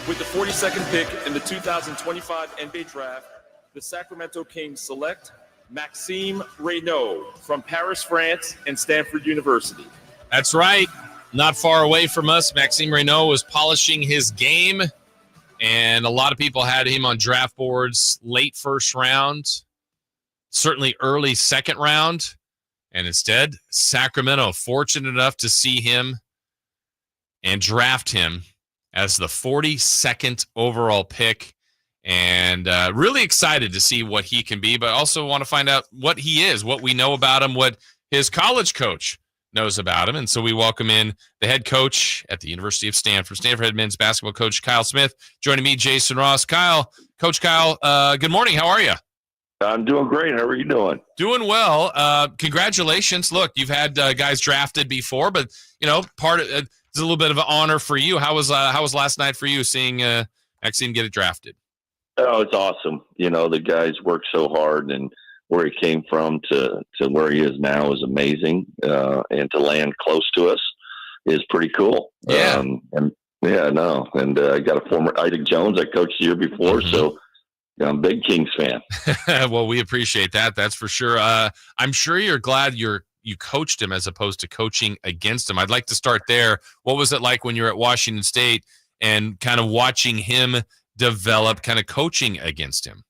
With the 42nd pick in the 2025 NBA Draft, the Sacramento Kings select Maxime Raynaud from Paris, France, and Stanford University. That's right. Not far away from us, Maxime Raynaud was polishing his game, and a lot of people had him on draft boards late first round, certainly early second round, and instead, Sacramento fortunate enough to see him and draft him as the 42nd overall pick, and really excited to see what he can be, but also want to find out what he is, what we know about him, what his college coach knows about him. And so we welcome in the head coach at the University of Stanford head men's basketball coach Kyle Smith, joining me, Jason Ross. Coach Kyle, good morning. How are you? I'm doing great. How are you doing? Doing well. Congratulations. Look, you've had guys drafted before, but it's a little bit of an honor for you. How was last night for you seeing Maxime get it drafted? Oh, it's awesome. The guys worked so hard, and where he came from to where he is now is amazing. And to land close to us is pretty cool. Yeah. And I got a former Isaac Jones I coached the year before, so I'm a big Kings fan. Well, we appreciate that. That's for sure. I'm sure you're glad you coached him as opposed to coaching against him. I'd like to start there. What was it like when you were at Washington State and kind of watching him develop, kind of coaching against him?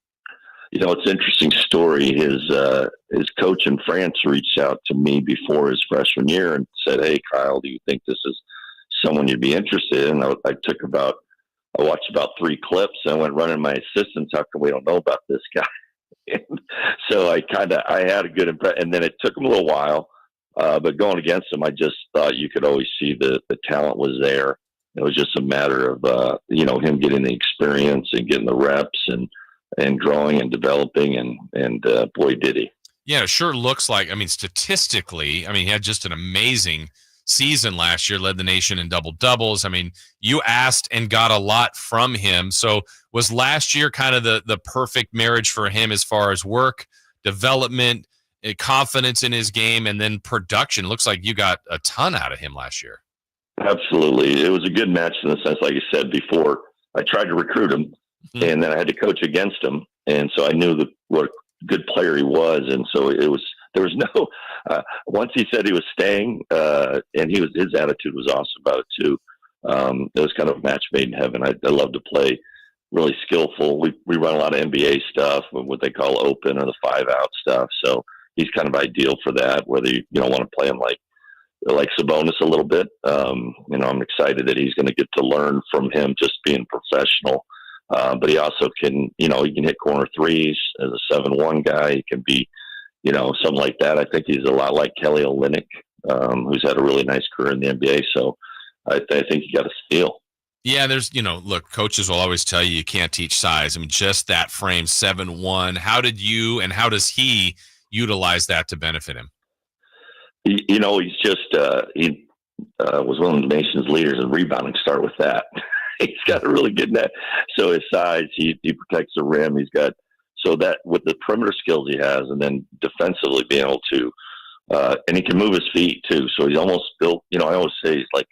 It's an interesting story. His coach in France reached out to me before his freshman year and said, "Hey, Kyle, do you think this is someone you'd be interested in?" I watched about 3 clips and I went running my assistants. How come we don't know about this guy? And so I had a good impression, and then it took him a little while, but going against him, I just thought you could always see the talent was there. It was just a matter of, him getting the experience and getting the reps and growing and developing, and boy, did he. Yeah, it sure looks like, statistically, he had just an amazing season last year, led the nation in double-doubles. You asked and got a lot from him. So was last year kind of the perfect marriage for him as far as work, development, confidence in his game, and then production? Looks like you got a ton out of him last year. Absolutely. It was a good match in the sense, like you said before, I tried to recruit him, and then I had to coach against him. And so I knew what a good player he was. And so there was no, once he said he was staying, and his attitude was awesome about it too. It was kind of a match made in heaven. I love to play really skillful. We run a lot of NBA stuff, what they call open or the 5-out stuff. So he's kind of ideal for that, whether you don't want to play him like Sabonis a little bit. I'm excited that he's going to get to learn from him just being professional. But he also can, he can hit corner threes as a 7-1 guy. He can be, something like that. I think he's a lot like Kelly Olynyk, who's had a really nice career in the NBA. So I think you got a steal. Yeah, there's, look, coaches will always tell you can't teach size. just that frame, 7'1". How did you and how does he utilize that to benefit him? He's just he was one of the nation's leaders in rebounding. Start with that. He's got a really good net. So his size, he protects the rim. He's got that with the perimeter skills he has, and then defensively being able to, and he can move his feet too. So he's almost built. I always say he's like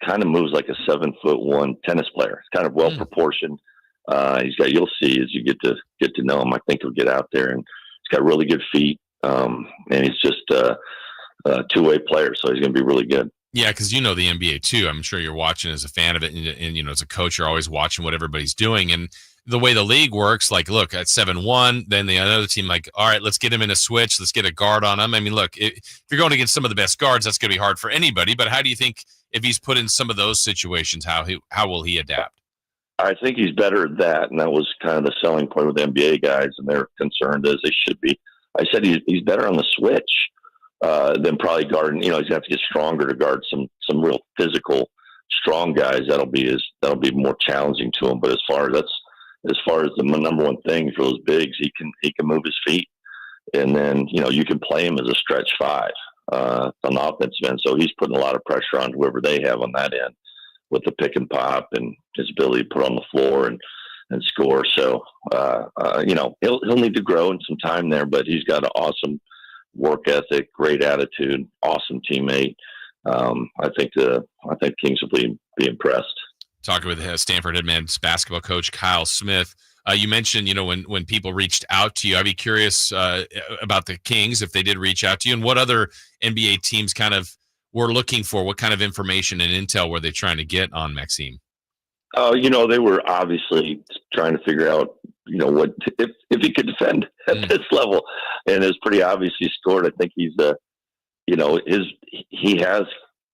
kind of moves like a 7'1" tennis player. He's kind of well proportioned. You'll see as you get to know him. I think he'll get out there, and he's got really good feet. And he's just a two-way player, so he's going to be really good. Yeah, because the NBA too. I'm sure you're watching as a fan of it, and as a coach, you're always watching what everybody's doing. And the way the league works, look, at 7'1", then the other team, all right, let's get him in a switch, let's get a guard on him. Look, if you're going against some of the best guards, that's going to be hard for anybody. But how do you think if he's put in some of those situations, how will he adapt? I think he's better at that, and that was kind of the selling point with the NBA guys, and they're concerned as they should be. I said he's better on the switch than probably guarding. He's going to have to get stronger to guard some real physical, strong guys. That'll be more challenging to him. But as far as the number one thing for those bigs, he can move his feet, and then you can play him as a stretch 5 on the offensive end. So he's putting a lot of pressure on whoever they have on that end with the pick and pop and his ability to put on the floor and score. So, he'll need to grow in some time there, but he's got an awesome work ethic, great attitude, awesome teammate. I think Kings will be impressed. talking with Stanford head men's basketball coach Kyle Smith. You mentioned, when people reached out to you, I'd be curious about the Kings, if they did reach out to you, and what other NBA teams kind of were looking for. What kind of information and intel were they trying to get on Maxime? They were obviously trying to figure out, what if he could defend at this level, and it's pretty obvious he scored. I think he's he has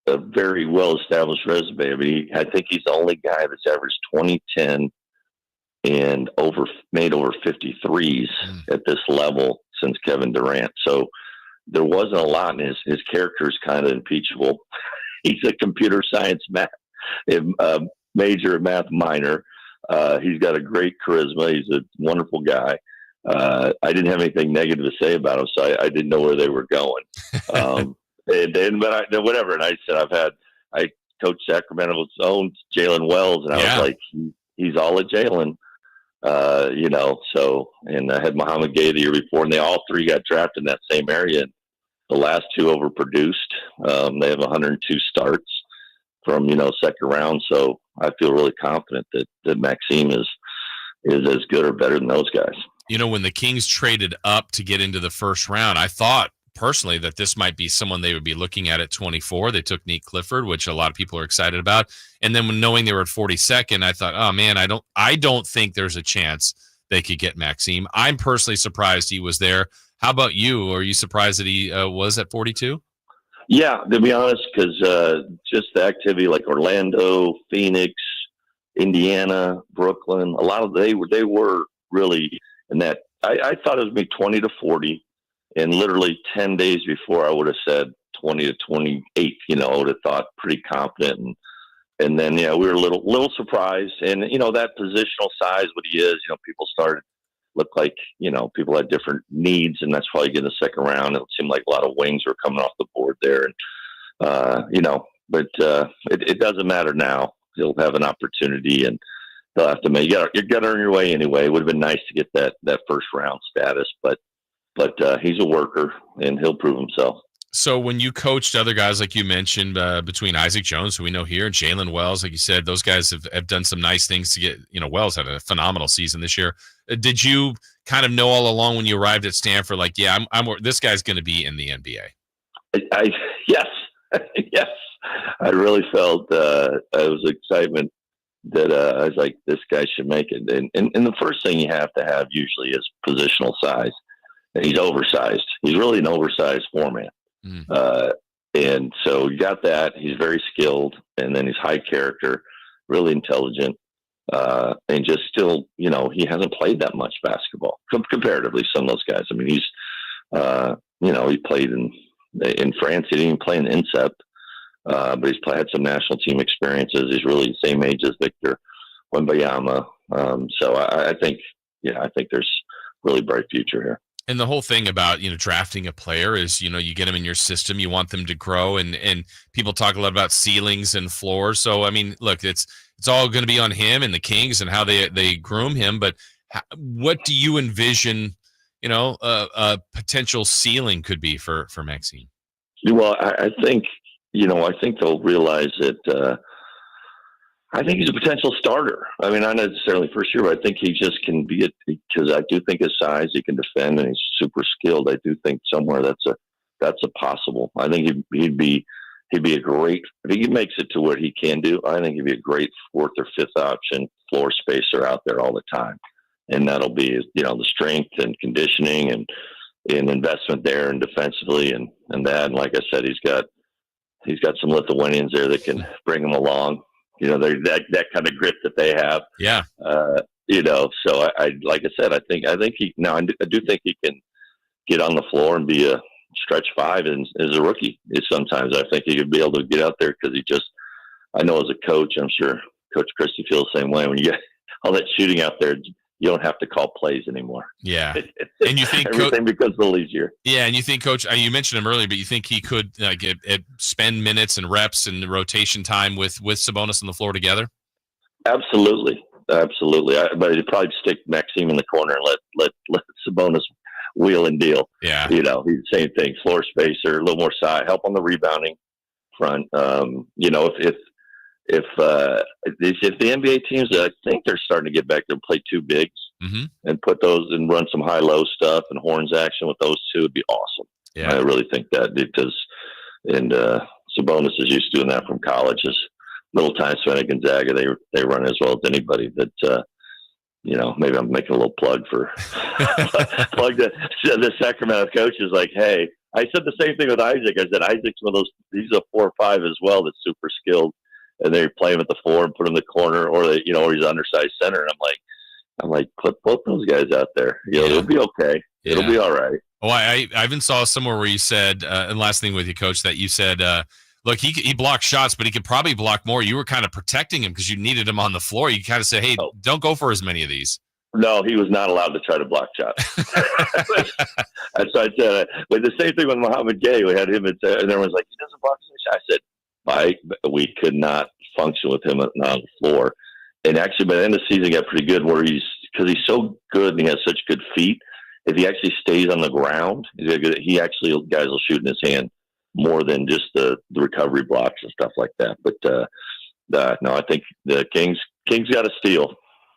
a very well established resume. I mean, I think he's the only guy that's averaged 20, 10, and made over 53s at this level since Kevin Durant. So there wasn't a lot, and his character is kind of impeachable. He's a computer science major, math minor. He's got a great charisma. He's a wonderful guy. I didn't have anything negative to say about him, so I didn't know where they were going. Whatever. And I said, I coached Sacramento's own Jalen Wells, and I was like, he's all a Jalen. And I had Muhammad Gay the year before, and they all three got drafted in that same area. And the last two overproduced. They have 102 starts from, second round. So I feel really confident that Maxime is as good or better than those guys. When the Kings traded up to get into the first round, I thought personally that this might be someone they would be looking at 24. They took Nate Clifford, which a lot of people are excited about. And then when knowing they were at 42nd, I thought, oh man, I don't think there's a chance they could get Maxime. I'm personally surprised he was there. How about you? Are you surprised that he was at 42? Yeah, to be honest, because just the activity like Orlando, Phoenix, Indiana, Brooklyn, a lot of they were really in that. I thought it would be 20 to 40. And literally 10 days before, I would have said 20 to 28. I would have thought pretty confident. And then, we were a little surprised. And, that positional size, what he is, people started look like, people had different needs. And that's why you get in the second round. It seemed like a lot of wings were coming off the board there. And, but it doesn't matter now. He'll have an opportunity, and they'll have to make you got to earn your way anyway. It would have been nice to get that first round status, but he's a worker, and he'll prove himself. So when you coached other guys, like you mentioned, between Isaac Jones, who we know here, and Jalen Wells, like you said, those guys have done some nice things to get, Wells had a phenomenal season this year. Did you kind of know all along when you arrived at Stanford, like, I'm this guy's going to be in the NBA? Yes. Yes. I really felt it was excitement that I was like, this guy should make it. And the first thing you have to have usually is positional size. And he's oversized. He's really an oversized foreman. And so you got that. He's very skilled, and then he's high character, really intelligent, and just still, he hasn't played that much basketball comparatively. Some of those guys. I mean, he's, he played in France. He didn't even play in INSEP, but he's had some national team experiences. He's really the same age as Victor Wembanyama. So I think there's really bright future here. And the whole thing about, drafting a player is, you get them in your system, you want them to grow, and people talk a lot about ceilings and floors. So, I mean, look, it's all going to be on him and the Kings and how they groom him. But what do you envision, a potential ceiling could be for Maxime? Well, I think they'll realize that, I think he's a potential starter. I mean, not necessarily for sure, but I think he just can be it, because I do think his size, he can defend, and he's super skilled. I do think somewhere that's a possible. I think he'd be a great, if he makes it to what he can do, I think he'd be a great fourth or fifth option floor spacer out there all the time. And that'll be, the strength and conditioning and investment there, and defensively and that. And like I said, he's got some Lithuanians there that can bring him along. They're that kind of grit that they have. Yeah. So I like I said, I think he, now I do think he can get on the floor and be a stretch five as a rookie. Sometimes I think he could be able to get out there, because I know as a coach, I'm sure Coach Christie feels the same way. When you get all that shooting out there, you don't have to call plays anymore. Yeah. And you think everything becomes a little easier. Yeah. And you think, Coach, you mentioned him earlier, but you think he could spend minutes and reps and rotation time with Sabonis on the floor together? Absolutely. But he'd probably stick Maxime in the corner and let Sabonis wheel and deal. Yeah. He's the same thing. Floor spacer, a little more side, help on the rebounding front. if the NBA teams, I think they're starting to get back to play two bigs and put those and run some high-low stuff and horns action with those two would be awesome. Yeah. I really think that because Sabonis is used to doing that from college. As little time spent at Gonzaga, they run as well as anybody. That maybe I'm making a little plug for plug the Sacramento coaches. Like, hey, I said the same thing with Isaac. I said Isaac's one of those. He's a 4 or 5 as well. That's super skilled, and they play him at the 4 and put him in the corner, or or he's an undersized center. And I'm like, put both those guys out there. It'll be okay. Yeah. It'll be all right. Oh, I even saw somewhere where you said, and last thing with you, Coach, that you said, look, he blocked shots, but he could probably block more. You were kind of protecting him because you needed him on the floor. You kind of said, hey, don't go for as many of these. No, he was not allowed to try to block shots. That's what I said. But the same thing with Muhammad Gay. We had him, and everyone's like, he doesn't block shots. I said, we could not function with him on the floor. And actually, by the end of the season, he got pretty good because he's so good and he has such good feet. If he actually stays on the ground, guys will shoot in his hand more than just the recovery blocks and stuff like that. But no, I think the Kings got a steal.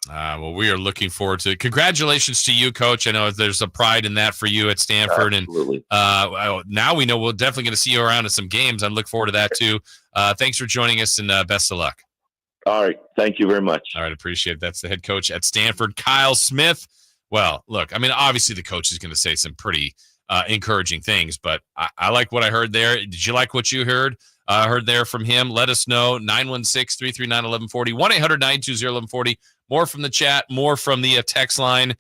Well, we are looking forward to it. Congratulations to you, Coach. I know there's a pride in that for you at Stanford. Absolutely. And now we know we're definitely going to see you around at some games. I look forward to that too. Thanks for joining us, and best of luck. All right. Thank you very much. All right. Appreciate it. That's the head coach at Stanford, Kyle Smith. Well, look, I mean, obviously the coach is going to say some pretty encouraging things, but I like what I heard there. Did you like what you heard there from him? Let us know. 916-339-1140, 1-800-920-1140. More from the chat, more from the text line.